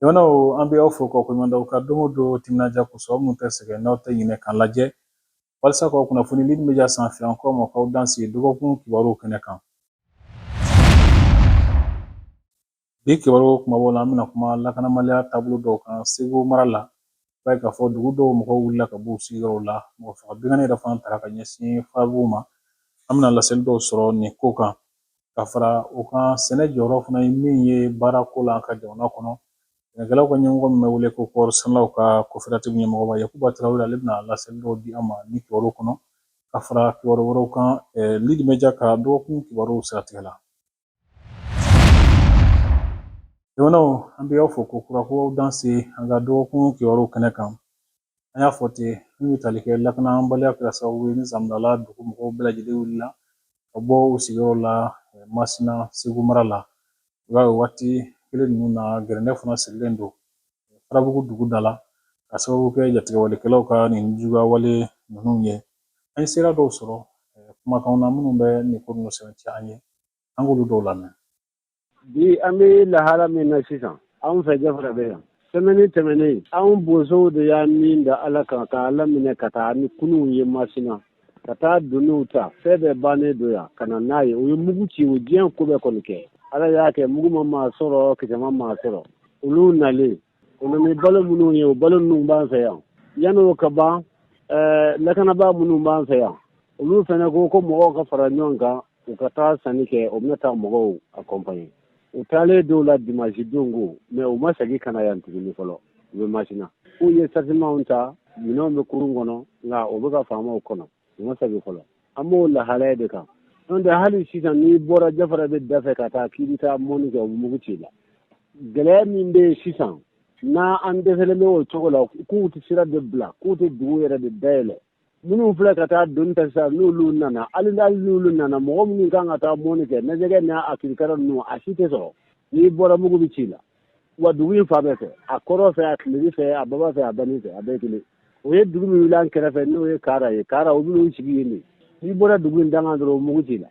Jamana an bɛ aw fo k'aw koɲumandaw ka don o don timinadiya kosɔn mun tɛ sɛgɛn n'aw tɛ ɲinɛ k'an lajɛ walasa k'aw kunnafoni Lead Media sanfɛ an kɔ ma k'aw dan sigi dɔgɔkun kibaruw kɛnɛ kan. Bi kibaruw kumabaw la an bɛna kuma lakanamaliya taabolo dɔw kan Segu mara la. I b'a ye k'a fɔ dugu dɔw mɔgɔw wulila ka b'u sigiyɔrɔw la, mɔgɔ faga binkanni yɛrɛ fana tara ka ɲɛsin farabugu ma. An bɛna laseli dɔw sɔrɔ nin ko kan ka fara o kan sɛnɛ jɔyɔrɔ fana ye min ye baarako la an ka jamana kɔnɔ. Sɛnɛkɛlaw ka ɲɛmɔgɔ min bɛ wele ko kɔɔri sɛnɛlaw ka coopérative ɲɛmɔgɔba Yakuba Tarawele ale bɛna laseli dɔw di an ma ni kibaruw kɔnɔ ka fara kibaru wɛrɛw kan Lead Media ka dɔgɔkun kibaruw siratigɛ la. Jamanaw an bɛ aw fo ko kura ko aw dan se an ka dɔgɔkun kibaruw kɛnɛ kan. An y'a fɔ ten min bɛ tali kɛ lakanabaliya kɛra sababu ye ni Zamdala dugu mɔgɔw bɛɛ lajɛlen wulila ka bɔ u sigiyɔrɔ la Masina Segu mara la. I b'a ye waati kelen ninnu na gɛrɛndɛ fana sirilen don farabugu dugu da la ka sababu kɛ jatigɛwalekɛlaw ka nin juguya wale ninnu ye. An ye sera dɔw sɔrɔ kumakanw na minnu bɛ nin ko ninnu sɛbɛntiya an ye. An k'olu dɔw lamɛn. Bi an bɛ lahala min na sisan anw fɛ Jafara bɛ yan. Semaine tɛmɛnen anw bozow de y'a min da Ala kan ka Ala minɛ ka taa ni kununw ye Masina ka taa doniw ta fɛn bɛɛ bannen don yan ka na n'a ye u ye mugu ci u diɲɛ ko bɛɛ kɔni kɛ Ala y'a kɛ mugu ma maa sɔrɔ kisɛ ma maa sɔrɔ olu nalen olu ni balo minnu ye o balo ninnu b'an fɛ yan yan'o ka ban lakanabaa minnu b'an fɛ yan olu fana ko mɔgɔw ka fara ɲɔgɔn kan u ka taa sanni kɛ u bɛna taa mɔgɔw accompagner u taalen dɔw la dimanche don ko mais u ma segin ka na yan tuguni fɔlɔ u bɛ Masina k'u ye satimanw ta minɛnw bɛ kurun kɔnɔ nka u bɛ ka faamaw kɔnɔ u ma segin fɔlɔ an b'o lahalaya de kan n'o tɛ hali sisan n'i bɔra Jafara bɛ dafɛ ka taa k'i bɛ taa mɔni kɛ u bɛ mugu ci la gɛlɛya min bɛ yen sisan n'an dɛsɛlen bɛ o cogo la k'u tɛ sira de bila k'u tɛ dugu yɛrɛ de dayɛlɛ minnu filɛ ka taa doni ta sisan n'olu nana hali n'olu nana mɔgɔ minnu kan ka taa mɔni kɛ najɛgɛ n'a akirikara ninnu a si tɛ sɔrɔ n'i bɔra mugu bɛ ci la wa dugu in fa bɛɛ fɛ a kɔrɔ fɛ a tileli fɛ a baba fɛ a bani fɛ a bɛɛ kelen o ye dugu min wuli an kɛrɛfɛ n'o ye Kaara ye Kaara u b'u sigi yen de n'i bɔra dugu in dangan dɔrɔn mugu ci la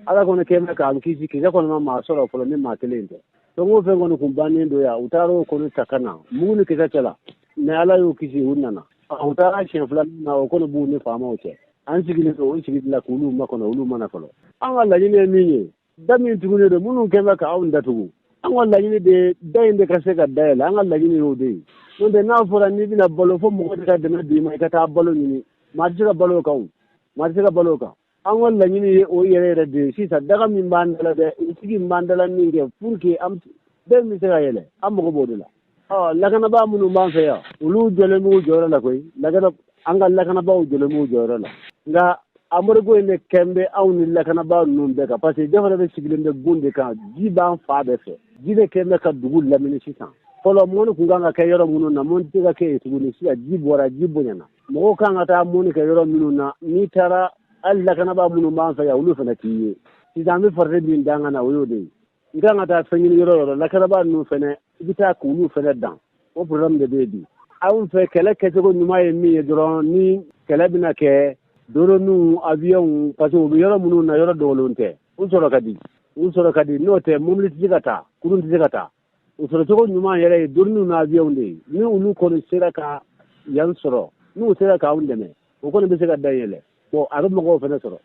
Ala kɔni kɛ bɛ k'an kisi kisɛ kɔni ma maa sɔrɔ fɔlɔ ni maa kelen tɛ fɛn o fɛn kɔni kun bannen don yan u taara o kɔni ta ka na mugu ni kisɛ cɛ la mais Ala y'u kisi u nana u taara siɲɛ fila na o kɔni b'u ni faamaw cɛ an sigilen don o sigi la k'olu makɔnɔ olu mana fɔlɔ an ka laɲini ye min ye da min tugunen don minnu kɛ bɛ ka anw datugu an ka laɲini de da in de ka se ka dayɛlɛ an ka laɲini y'o de ye n'o tɛ n'a fɔra n'i bɛna balo fo mɔgɔ de ka dɛmɛ d'i ma i ka taa balo ɲini maa tɛ se ka balo o kan maa tɛ se ka balo o kan an ka laɲini ye o yɛrɛ yɛrɛ de ye sisan daga min b'an dala dɛ sigi b'an dala min kɛ pour que an bɛɛ bɛ se ka yɛlɛ an mago b'o de la lakanabaa minnu b'an fɛ yan olu jɔlen b'u jɔyɔrɔ la koyi an ka lakanabaaw jɔlen b'u jɔyɔrɔ la nka amorigo in de kɛn bɛ anw ni lakanabaa ninnu bɛɛ kan parce que Jafara bɛ sigilen bɛ bon de kan ji b'an fa bɛɛ fɛ ji de kɛn bɛ ka dugu lamini sisan fɔlɔ mɔni kun kan ka kɛ yɔrɔ minnu na mɔni tɛ ka kɛ yen tuguni sisan ji bɔra ji bonyana mɔgɔw kan ka taa mɔni kɛ yɔrɔ minnu na n'i taara hali lakanabaa minnu b'an fɛ yan olu fana t'i ye sisan an bɛ farati min dan kan na o y'o de ye n kan ka taa fɛn ɲini yɔrɔ yɔrɔ lakanabaa ninnu fana i bɛ taa k'olu fana dan o problème de bɛ yen bi anw fɛ kɛlɛ kɛcogo ɲuman ye min ye dɔrɔn ni kɛlɛ bɛna kɛ drone avion parce que u bɛ yɔrɔ minnu na yɔrɔ dogolen tɛ u sɔrɔ ka di n'o tɛ mobili tɛ se ka taa kurun tɛ se ka taa u sɔrɔ cogo ɲuman yɛrɛ ye drone na avion de ye ni olu kɔni sera ka yan sɔrɔ n'u sera k'anw dɛmɛ o kɔni bɛ se ka dayɛlɛ bon a bɛ mɔgɔw fana sɔrɔ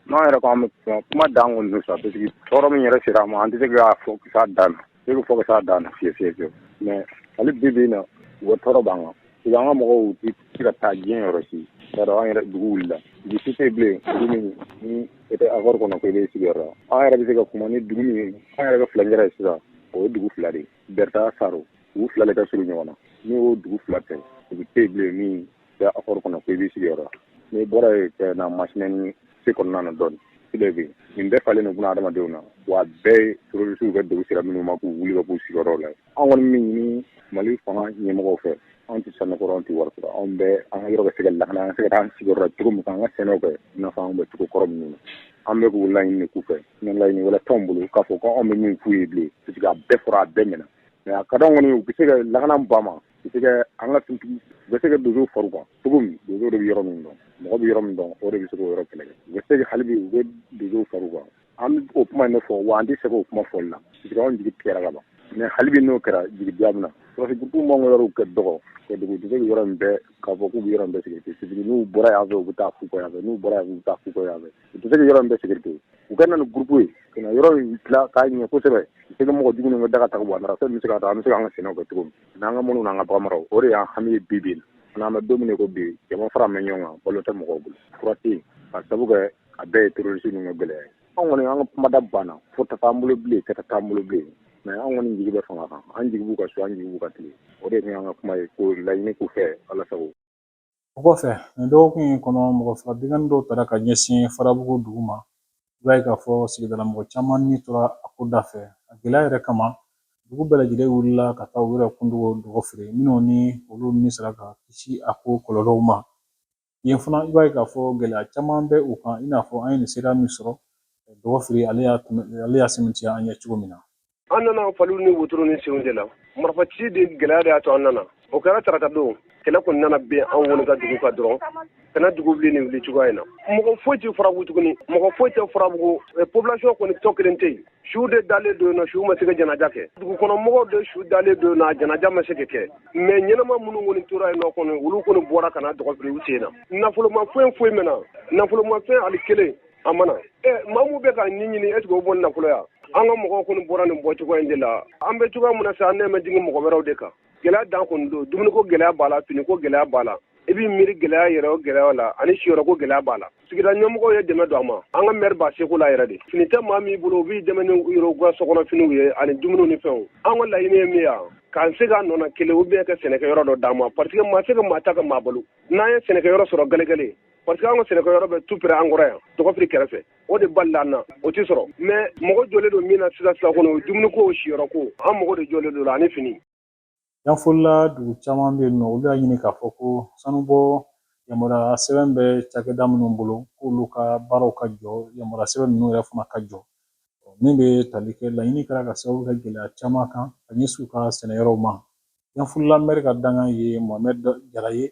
n'an yɛrɛ ko an bɛ kuma dan kɔni don sa parce que tɔɔrɔ min yɛrɛ sera a ma an tɛ se k'a fɔ ka s'a dan na se ka fɔ ka s'a dan na fiyewu mais hali bi bi in na u ka tɔɔrɔ b'an kan parce que an ka mɔgɔw tɛ se ka taa diɲɛ yɔrɔ si y'a dɔn an yɛrɛ dugu wulila dugu si tɛ bilen dugu min ni e tɛ accord kɔnɔ ko i bɛ sigiyɔrɔ la an yɛrɛ bɛ se ka kuma ni dugu min an yɛrɛ ka filancɛ ye sisan o ye dugu fila de ye Berta Saro dugu fila de ka surun ɲɔgɔn na ni o dugu fila tɛ dugu tɛ bilen min tɛ accord kɔnɔ ko i bɛ sigiyɔrɔ la n'i bɔra yen ka na Masina ni se kɔnɔna na dɔɔnin sile bɛ yen nin bɛɛ falen don buna adamadenw na wa bɛɛ ye terroriste ka dugu sera minnu ma k'u wuli ka b'u sigiyɔrɔ la an kɔni min ɲini Mali fanga ɲɛmɔgɔw fɛ anw tɛ sanukɔrɔ anw tɛ wari sɔrɔ anw bɛ an ka yɔrɔ ka se ka lakana an ka se ka taa an sigiyɔrɔ la cogo min kan an ka sɛnɛw kɛ i n'a fɔ anw bɛ cogo kɔrɔ minnu na an bɛ k'u laɲini k'u fɛ ni laɲini wɛrɛ t'anw bolo k'a fɔ ko anw bɛ min f'u ye bilen parce que a bɛɛ fɔra a bɛɛ ɲɛna mais a ka d'anw kɔni u bɛ se ka lakana ba ma u bɛ se ka an ka tuntigi u bɛ se ka donsow far'u kan cogo min donsow de bɛ yɔrɔ min dɔn mɔgɔ bɛ yɔrɔ min dɔn o de bɛ se k'o yɔrɔ kɛlɛ kɛ u bɛ se ka hali bi u bɛ donsow far'u kan an bɛ o kuma in de fɔ wa an tɛ se k'o kuma fɔli la parce que anw jigi tigɛra ka ban mais hali bi n'o kɛra jigidiya bɛ na sɔrɔsi gurupu mɔngɔ yɔrɔ kɛ dɔgɔ kɛ dugu tɛ yɔrɔ in bɛɛ k'a fɔ k'u bɛ yɔrɔ in bɛɛ sécurité sibiri n'u bɔra yan fɛ u bɛ taa fu kɔ yan fɛ n'u bɔra yan u bɛ taa fu kɔ yan fɛ u tɛ se ka yɔrɔ in bɛɛ sécurité u ka na ni gurupu ye ka na yɔrɔ in tila k'a ɲɛ kosɛbɛ u tɛ mɔgɔ jugu ninnu bɛ daga ta ka bɔ an na fɛn bɛ se ka taa an bɛ se k'an ka sɛnɛw kɛ cogo min n'an ka minnu n'an ka baganmaraw o de y'an hami ye bi bi in n'an bɛ don min ko bi jama fara mɛn ɲɔgɔn kan balo tɛ mɔgɔw bolo fura tɛ yen ka sabu kɛ a bɛɛ ye terroriste ninnu ka gɛlɛya ye an kɔni an ka kumada banna fo ta t'an bolo bilen ka t'an bolo bilen mais an kɔni jigi bɛ fanga kan an jigi b'u ka so an jigi b'u ka tile o de ye an ka kuma ye ko laɲini k'u fɛ ala sago o kɔfɛ nin dɔgɔkun in kɔnɔ mɔgɔ faga binkanni dɔw tara ka ɲɛsin farabugu dugu ma i b'a ye k'a fɔ sigidala mɔgɔ caman ni tora a ko da fɛ a gɛlɛya yɛrɛ kama dugu bɛɛ lajɛlen wulila ka taa u yɛrɛ kundogo dɔgɔ feere minnu ni olu ni sera ka kisi a ko kɔlɔlɔw ma yen fana i b'a ye k'a fɔ gɛlɛya caman bɛ u kan i n'a fɔ an ye nin seereya min sɔrɔ dɔgɔ feere ale y'a sɛmɛntiya an ɲɛ cogo min na an nana faliw ni wotoro ni senw de la marifaci de gɛlɛya de y'a to an nana o kɛra tarata don kɛlɛ kɔni nana ben an wolo ka dugu ka dɔrɔn kana dugu wuli ni wuli cogoya in na mɔgɔ foyi tɛ furabugu tuguni mɔgɔ foyi tɛ furabugu population kɔni tɔ kelen tɛ yen su de dalen don na su ma se ka janaja kɛ dugu kɔnɔ mɔgɔw de su dalen don na janaja ma se ka kɛ mais ɲɛnama minnu kɔni tora yen nɔ kɔni olu kɔni bɔra ka na dɔgɔfiri u sen na nafolomafɛn foyi mɛna nafolomafɛn hali kelen a mana maa mun bɛ ka nin ɲini est ce que o bɔ nafolo ya an ka mɔgɔw kɔni bɔra nin bɔcogo in de la an bɛ cogoya min na sa an nɛmɛ jigin mɔgɔ wɛrɛw de kan gɛlɛya dan kɔni don dumuniko gɛlɛya b'a la finiko gɛlɛya b'a la i b'i miiri gɛlɛya yɛrɛ o gɛlɛya la ani siyɔrɔko gɛlɛya b'a la sigida ɲɛmɔgɔw ye dɛmɛ don a ma an ka maire b'a seko la yɛrɛ de fini tɛ maa min bolo u b'i dɛmɛ ni yɔrɔ ka sokɔnɔfiniw ye ani dumuniw ni fɛnw an ka laɲini ye min ye k'an se k'a nɔnɔ kelen ou bien ka sɛnɛkɛyɔrɔ dɔ d'an ma parce que maa se ka maa ta ka maa balo n'an ye sɛnɛkɛyɔrɔ sɔrɔ gɛlɛgɛlɛ parce que an ka sɛnɛkɛyɔrɔ bɛ tout près an kɔrɔ yan dɔgɔfiri kɛrɛfɛ o de balila an na o tɛ sɔrɔ mais mɔgɔ jɔlen don min na sisan kɔnɔ o dumuniko o siyɔrɔko an mɔgɔ de jɔlen don ani fini yanfolila dugu caman bɛ yen nɔ olu y'a ɲini k'a fɔ ko sanubɔ yamaruya sɛbɛn bɛ cakɛda minnu bolo k'olu ka baaraw ka jɔ yamaruya sɛbɛn ninnu yɛrɛ fana ka jɔ min bɛ tali kɛ laɲini kɛra ka sababu kɛ gɛlɛya caman kan ka ɲɛsin u ka sɛnɛyɔrɔw ma yanfolila mɛri ka dangan ye mohamɛd jara ye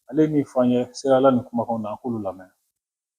ale min fɔ an ye serala nin kumakanw na an k'olu lamɛn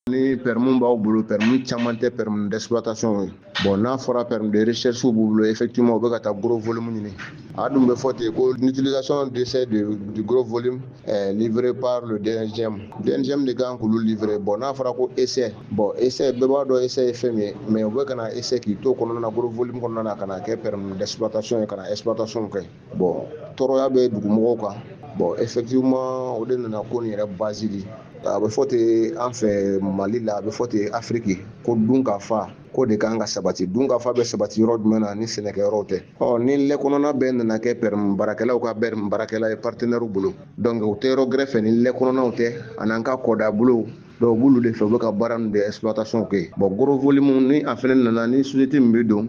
ni permis b'aw bolo permis caman tɛ permis d'exploitation ye bon n'a fɔra permis de recherche b'u bolo effectivement u bɛ ka taa gros volume ɲini a dun bɛ fɔ ten ko l'utilisation d'essai du gros volume est livré par le DNGM de kan k'olu livrer bon n'a fɔra ko essai bon essai bɛɛ b'a dɔn essai ye fɛn min ye mais u bɛ ka na essai k'i to kɔnɔna na gros volume kɔnɔna na ka na kɛ permis d'exploitation ye ka na exploitation kɛ bon tɔɔrɔya bɛ dugumɔgɔw kan bon effectivement o de nana ko nin yɛrɛ base di a bɛ fɔ ten an fɛ Mali la a bɛ fɔ ten Afrique ko dun ka fa ko de kan ka sabati dun ka fa bɛ sabati yɔrɔ jumɛn na ni sɛnɛkɛyɔrɔ tɛ ni lɛ kɔnɔna bɛɛ nana kɛ permis baarakɛlaw ka permis baarakɛla ye partenaire bolo donc u tɛ yɔrɔ gɛrɛ fɛ ni lɛ kɔnɔnaw tɛ an'an ka kɔda bolo donc u b'olu de fɛ u bɛ ka baara ninnu de exploitation kɛ bon gros volume ni a fɛnɛ nana ni société min bɛ don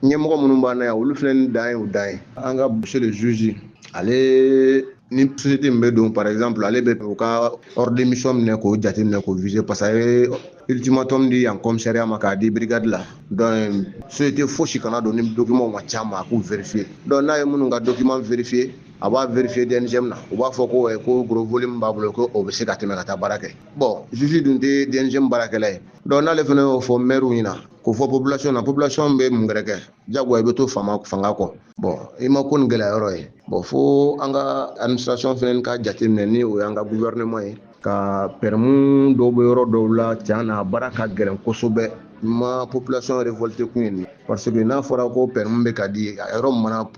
ɲɛmɔgɔ minnu b'an na yan olu fɛnɛ ni dan ye u dan ye an ka monsieur le juge ale ni société min bɛ don par exemple ale bɛ u ka ordre de mission minɛ k'o jateminɛ k'o viser parce que a ye ultimatum di yan commissariat ma k'a di brigade la donc société fosi kana don ni document ma ca ma a k'u vérifier donc n'a ye minnu ka document vérifier a b'a vérifier DNGM na u b'a fɔ ko gros volume b'a bolo ko o bɛ se ka tɛmɛ ka taa baara kɛ bon juge dun tɛ DNGM baarakɛla ye donc n'ale fana y'o fɔ maire ɲɛna k'o fɔ population na population bɛ mun gɛrɛ kɛ jagoya i bɛ to fanga kɔ bon i ma ko nin gɛlɛya yɔrɔ ye bon fo an ka administration fana ka jateminɛ ni o y'an ka gouvernement ye ka permis dɔw bɛ yɔrɔ dɔw la tiɲɛ na a baara ka gɛlɛn kosɛbɛ ma population révolté kun ye nin parce que n'a fɔra ko permis bɛ ka di a yɔrɔ mana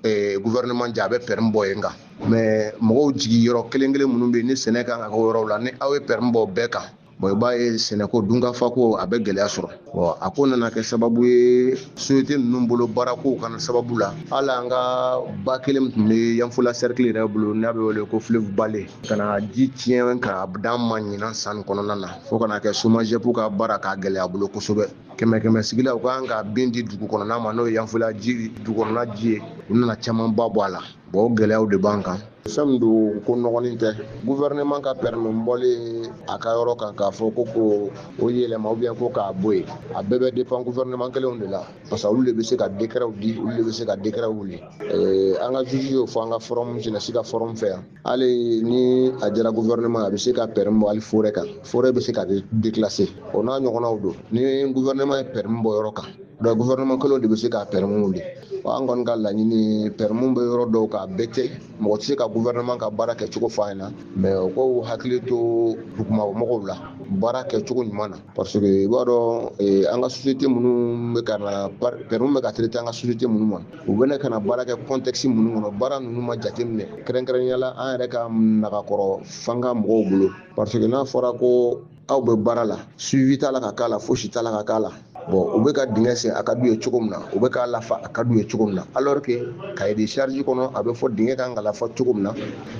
gouvernement jɛ a bɛ permis bɔ yen kan mais mɔgɔw jigi yɔrɔ kelen kelen minnu bɛ yen ni sɛnɛ kan ka kɛ yɔrɔw la ni aw ye permis bɔ bɛɛ kan bon i b'a ye sɛnɛko dunkafako a bɛ gɛlɛya sɔrɔ bon a ko nana kɛ sababu ye société ninnu bolo baarakow kana sababu la hali an ka ba kelen tun bɛ Yanfola cercle yɛrɛ bolo n'a bɛ wele ko fleuve Bale ka na ji tiɲɛ ka d'an ma ɲinan san kɔnɔna na fo kana kɛ SOMAGEP ka baara ka gɛlɛya a bolo kosɛbɛ kɛmɛ kɛmɛ sigila u kan ka bin di dugu kɔnɔna ma n'o ye Yanfola ji dugu kɔnɔna ji ye u nana camanba bɔ a la bon o gɛlɛyaw de b'an kan fɛn min don ko nɔgɔnin tɛ gouvernement ka permis bɔlen a ka yɔrɔ kan k'a fɔ ko o yɛlɛma ou bien ko k'a bɔ yen a bɛɛ bɛ dépend gouvernement kelenw de la parce que olu de bɛ se ka décret di olu de bɛ se ka décret wuli an ka juge y'o fɔ an ka forum jeunesse ka forum fɛ yan hali ni a jɛra gouvernement a bɛ se ka permis bɔ hali forêt kan forêt bɛ se ka déclasser o n'a ɲɔgɔnnaw don ni gouvernement ye permis bɔ yɔrɔ kan donc gouvernement kelenw de bɛ se ka permis wuli an kɔni ka laɲini permis bɛ yɔrɔ dɔw kan k'a bɛɛ tɛ mɔgɔ tɛ se ka gouvernement ka baara kɛcogo f'a ɲɛna mais o k'u hakili to dugumamɔgɔw la baara kɛcogo ɲuman na parce que i b'a dɔn an ka société minnu bɛ ka na permis bɛ ka traiter an ka société minnu ma u bɛna ka na baara kɛ contexte minnu kɔnɔ baara ninnu ma jateminɛ kɛrɛnkɛrɛnnenya la an yɛrɛ ka nagakɔrɔ fanga mɔgɔw bolo parce que n'a fɔra ko aw bɛ baara la suivi t'a la ka k'a la fosi t'a la ka k'a la bon u bɛ ka dingɛ sen a ka d'u ye cogo min na u bɛ k'a lafa a ka d'u ye cogo min na alors que cahier de charge kɔnɔ a bɛ fɔ dingɛ kan ka lafa cogo min na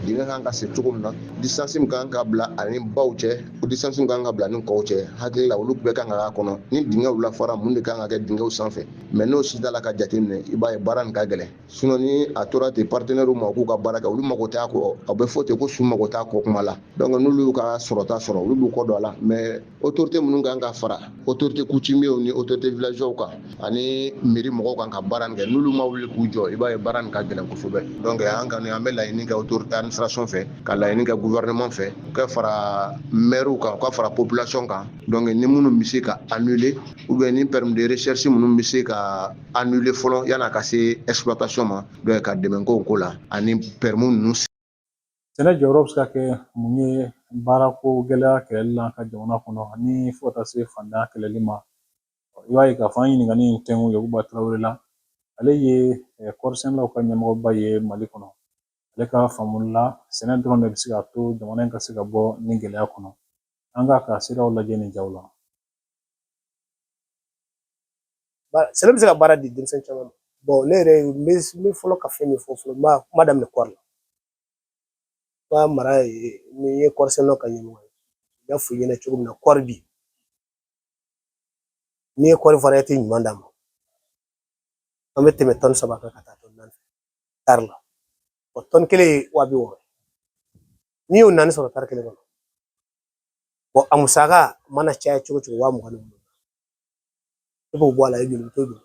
dingɛ kan ka sen cogo min na distance min kan ka bila ani baw cɛ o distance min kan ka bila ani kɔw cɛ hakili la olu bɛɛ kan ka k'a kɔnɔ ni dingɛw lafara mun de kan ka kɛ dingɛw sanfɛ mais n'o si t'a la ka jateminɛ i b'a ye baara nin ka gɛlɛn sinon ni a tora ten partenaires ma k'u ka baara kɛ olu mago t'a kɔ a bɛ fɔ ten ko su mago t'a kɔ kuma la donc n'olu y'u ka sɔrɔta sɔrɔ olu b'u kɔ don a la mais autorité minnu kan ka fara autorité coutumiers ni autorité villageois kan ani mairie mɔgɔw kan ka baara nin kɛ n'olu ma wuli k'u jɔ i b'a ye baara nin ka gɛlɛn kosɛbɛ donc an kɔni an bɛ laɲini kɛ autorité administration fɛ ka laɲini kɛ gouvernement fɛ u ka fara maires kan u ka fara population kan donc ni minnu bɛ se ka annuler ou bien ni permis de recherche minnu bɛ se ka annuler fɔlɔ yan'a ka se exploitation ma donc ka dɛmɛ ko la ani permis ninnu sɛnɛ jɔyɔrɔ bɛ se ka kɛ mun ye baarako gɛlɛya kɛlɛli la an ka jamana kɔnɔ ani fo ka taa se fantanya kɛlɛli ma i b'a ye k'a fɔ an ɲininkali in tɛnku Yakuba Tarawele la ale ye kɔɔrisɛnɛlaw ka ɲɛmɔgɔba ye Mali kɔnɔ ale ka faamuli la sɛnɛ dɔrɔn de bɛ se k'a to jamana in ka se ka bɔ nin gɛlɛya kɔnɔ an ka ka siraw lajɛ nin jaw la. Sɛnɛ bɛ se ka baara di denmisɛn caman ma bon ne yɛrɛ n bɛ fɔlɔ ka fɛn min fɔ fɔlɔ n b'a daminɛ kɔɔri la n ka mara ni ye kɔɔrisɛnɛlaw ka ɲɛmɔgɔ ye n y'a fɔ i ɲɛna cogo min na kɔɔri bi n'i ye kɔɔri variété ɲuman d'a ma an bɛ tɛmɛ tɔni 3 kan ka taa tɔni 4 tari la o tɔni kelen ye 60.000 n'i y'o 4 sɔrɔ tari kelen kɔnɔ bon a musaka mana caya cogo cogo 20,000 i b'o bɔ a la i joli to joli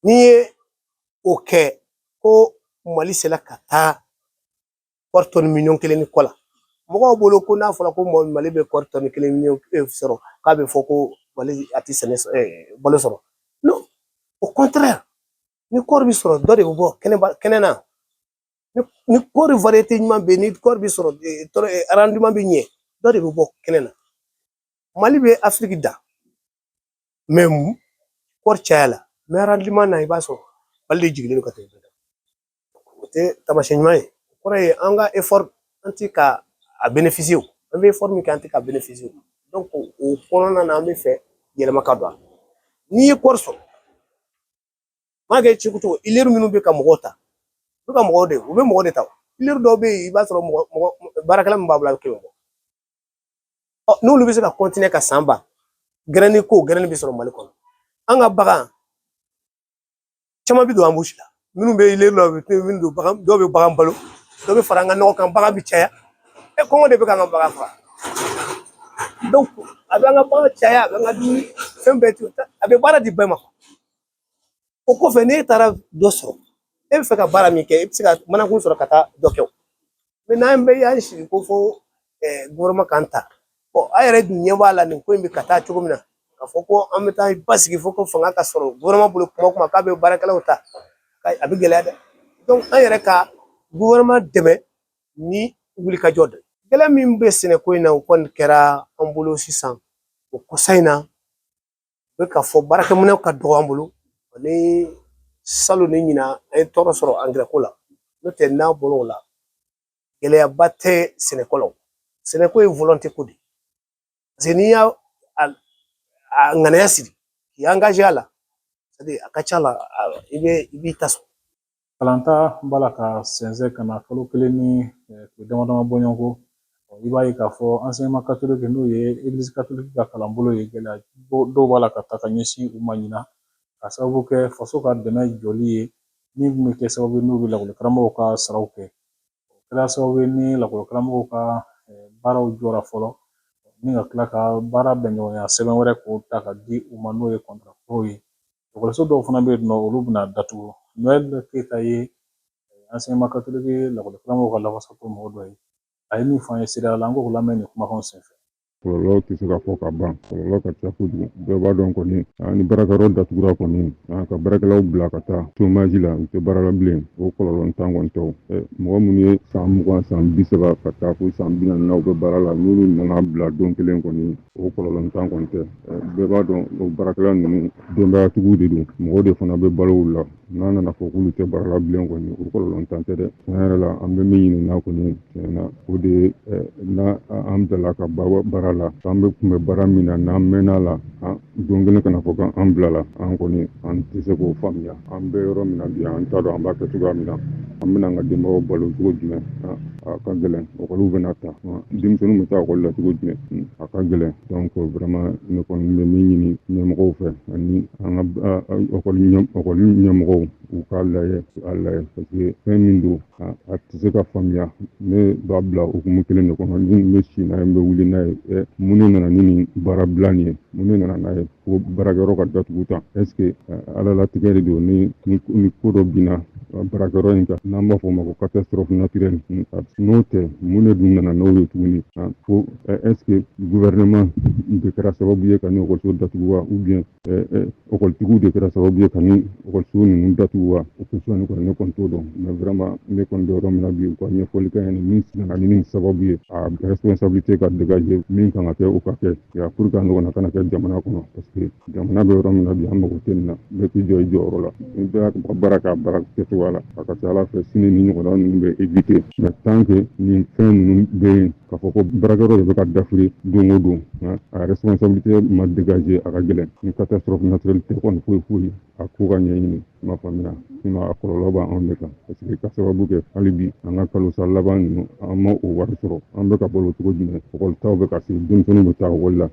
n'i ye o kɛ ko Mali sera ka taa kɔɔri tɔni 1,000,000 ni kɔ la mɔgɔw bolo ko n'a fɔra ko Mali bɛ kɔɔri tɔni 1,000,000 sɔrɔ k'a bɛ fɔ ko Mali a tɛ sɛnɛ balo sɔrɔ non au contraire ni kɔɔri bɛ sɔrɔ dɔ de bɛ bɔ kɛnɛ na ni kɔɔri variété ɲuman bɛ yen ni kɔɔri bɛ sɔrɔ rendement bɛ ɲɛ dɔ de bɛ bɔ kɛnɛ na Mali bɛ Afrique da mais kɔɔri caya la mais rendement na i b'a sɔrɔ Mali de jigilen don ka tɛmɛ o tɛ taamasiyɛn ɲuman ye o kɔrɔ ye an ka effort an tɛ ka a bénéficier an bɛ effort min kɛ an tɛ ka bénéficier donc o kɔnɔna na an bɛ fɛ yɛlɛma ka don a la n'i ye kɔɔri sɔrɔ maa kɛ cogo cogo ilɛri minnu bɛ ka mɔgɔw ta u bɛ ka mɔgɔw de u bɛ mɔgɔ de ta ilɛri dɔw bɛ yen i b'a sɔrɔ mɔgɔ baarakɛla min b'a bolo a bɛ 100 bɔ n'olu bɛ se ka continuer ka san ban gɛrɛni bɛ sɔrɔ Mali kɔnɔ an ka bagan caman bɛ don ambushi la minnu bɛ ilɛri la minnu don bagan dɔw bɛ bagan balo dɔw bɛ fara an ka nɔgɔ kan bagan bɛ caya kɔngɔ de bɛ k'an ka bagan faga donc a bɛ an ka bagan caya a bɛ an ka dumuni fɛn bɛɛ a bɛ baara di bɛɛ ma o kɔfɛ n'e taara dɔ sɔrɔ e bɛ fɛ ka baara min kɛ i bɛ se ka manakun sɔrɔ ka taa dɔ kɛ o mais n'an bɛ y'an sigi ko fo gouvernement k'an ta bon a yɛrɛ dun ɲɛ b'a la nin ko in bɛ ka taa cogo min na k'a fɔ ko an bɛ taa basigi fo ko fanga ka sɔrɔ gouvernement bolo kuma o kuma k'a bɛ baarakɛlaw ta a bɛ gɛlɛya dɛ donc an yɛrɛ ka gouvernement dɛmɛ ni wulikajɔ de gɛlɛya min bɛ sɛnɛko in na o kɔni kɛra an bolo sisan o kɔsa in na u bɛ ka fɔ baarakɛminɛw ka dɔgɔ an bolo ani salon ni ɲinan an ye tɔɔrɔ sɔrɔ angirɛ ko la n'o tɛ n'a bɔra o la gɛlɛyaba tɛ sɛnɛko la sɛnɛko ye volonté ko de parce que n'i y'a ŋaniya siri k'i engagé a la c'est-à-dire a ka ca la i b'i ta sɔrɔ kalanta b'a la ka sɛnsɛn ka na kalo 1 ni tile dama dama bɔɲɔgɔn kɔ i b'a ye k'a fɔ enseignement catholique n'o ye église catholique ka kalanbolo ye gɛlɛya dɔw b'a la ka ta ka ɲɛsin u ma ɲina ka sababu kɛ faso ka dɛmɛ jɔli ye min bɛ kɛ sababu ye n'u bɛ lakɔli karamɔgɔw ka saraw kɛ o kɛra sababu ye ni lakɔli karamɔgɔw ka baaraw jɔra fɔlɔ ni ka tila ka baara bɛnɲɔgɔnya sɛbɛn wɛrɛ k'o ta ka di u ma n'o ye contrat pro ye ekɔliso dɔw fana bɛ yen nɔ olu bɛna datugu Noël Keyita ye enseignement catholique lakɔli karamɔgɔw ka lafasako mɔgɔ dɔ ye a ye min fɔ an ye sira la an k'o lamɛn nin kumakanw senfɛ kɔlɔlɔ tɛ se ka fɔ ka ban kɔlɔlɔ ka ca kojugu bɛɛ b'a dɔn kɔni ni baarakɛyɔrɔ datugura kɔni ka baarakɛlaw bila ka taa chômage la u tɛ baara la bilen o kɔlɔlɔ tan kɔni tɛ mɔgɔ minnu ye san 20 san 30 ka taa fo san 40 n'aw bɛ baara la n'olu nana bila don kelen kɔni o kɔlɔlɔ tan kɔni tɛ bɛɛ b'a dɔn o baarakɛla ninnu denbayatigiw de don mɔgɔ de fana bɛ balo u la n'a nana fɔ k'olu tɛ baara la bilen kɔni o kɔlɔlɔ tan tɛ dɛ tiɲɛ yɛrɛ la an bɛ min ɲini n'a kɔni tiɲɛna o de ye n'a an bilala ka baara la k'an bɛ kun bɛ baara min na n'an mɛnna la don kelen kana fɔ k'an bilala an kɔni an tɛ se k'o faamuya an bɛ yɔrɔ min na bi an t'a dɔn an b'a kɛ cogoya min na an bɛna an ka denbayaw balo cogo jumɛn a ka gɛlɛn ekɔliw bɛna ta denmisɛnninw bɛ taa ekɔli la cogo jumɛn a ka gɛlɛn donc vraiment ne kɔni bɛ min ɲini ɲɛmɔgɔw fɛ ani an ka ekɔli ɲɛmɔgɔw u k'a lajɛ parce que fɛn min don a tɛ se ka faamuya ne b'a bila hukumu kelen de kɔnɔ ni n bɛ si n'a ye n bɛ wuli n'a ye mun de nana ni nin baara bila nin ye mun de nana n'a ye fo baarakɛyɔrɔ ka datugu tan est ce que ala latigɛ de don ni ko dɔ binna baarakɛyɔrɔ in kan n'an b'a fɔ o ma ko catastrophe naturelle n'o tɛ mun de dun nana n'o ye tuguni fo est ce que gouvernement de kɛra sababu ye ka ni ekɔliso datugu wa ou bien ekɔlitigiw de kɛra sababu ye ka ni ekɔliso ninnu datugu wa o question nin kɔni ne kɔni t'o dɔn mais vraiment ne kɔni bɛ yɔrɔ min na bi u ka ɲɛfɔli kɛ ni min nana ni nin sababu ye a responsabilité ka dégager min kan ka kɛ o ka kɛ pour que a ɲɔgɔnna kana kɛ jamana kɔnɔ parce que jamana bɛ yɔrɔ min na bi an mago tɛ nin na bɛɛ k'i jɔ i jɔyɔrɔ la ni bɛɛ y'a baara k'a baara kɛcogoya la a ka ca ala fɛ sini ni ɲɔgɔnna ninnu bɛ éviter mais tant que nin fɛn ninnu bɛ yen k'a fɔ ko baarakɛyɔrɔ de bɛ ka dafiri don o don a responsabilité ma dégager a ka gɛlɛn ni catastrophe naturelle tɛ kɔni foyi a ko ka ɲɛɲini ma faamuya sinon a kɔlɔlɔ b'anw de kan parce que ka sababu kɛ hali bi an ka kalosa laban ninnu an ma o wari sɔrɔ an bɛ ka balo cogo jumɛn ekɔlitaw bɛ ka se denmisɛnninw bɛ taa ekɔli la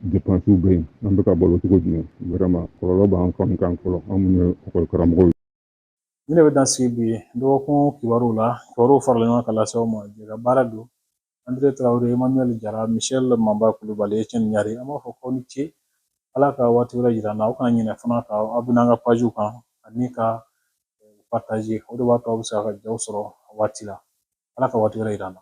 dépenses bɛ yen an bɛ ka balo cogo jumɛn vraiment kɔlɔlɔ b'an kan fɔlɔ an minnu ye ekɔli karamɔgɔw ye. Ni ne bɛ dan sigi bi dɔgɔkun kibaruw la kibaruw farala ɲɔgɔn kan ka lase aw ma jɛka baara don Andre Traoré Emmanuel Jara Michel Mamba Kulubali Etienne Ɲare an b'a fɔ k'aw ni ce ala ka waati wɛrɛ jira an na aw kana ɲinɛ fana ka aw bɛna an ka pajiw kan ani ka partager o de b'a to aw bɛ se ka jaw sɔrɔ a waati la ala ka waati wɛrɛ jira an na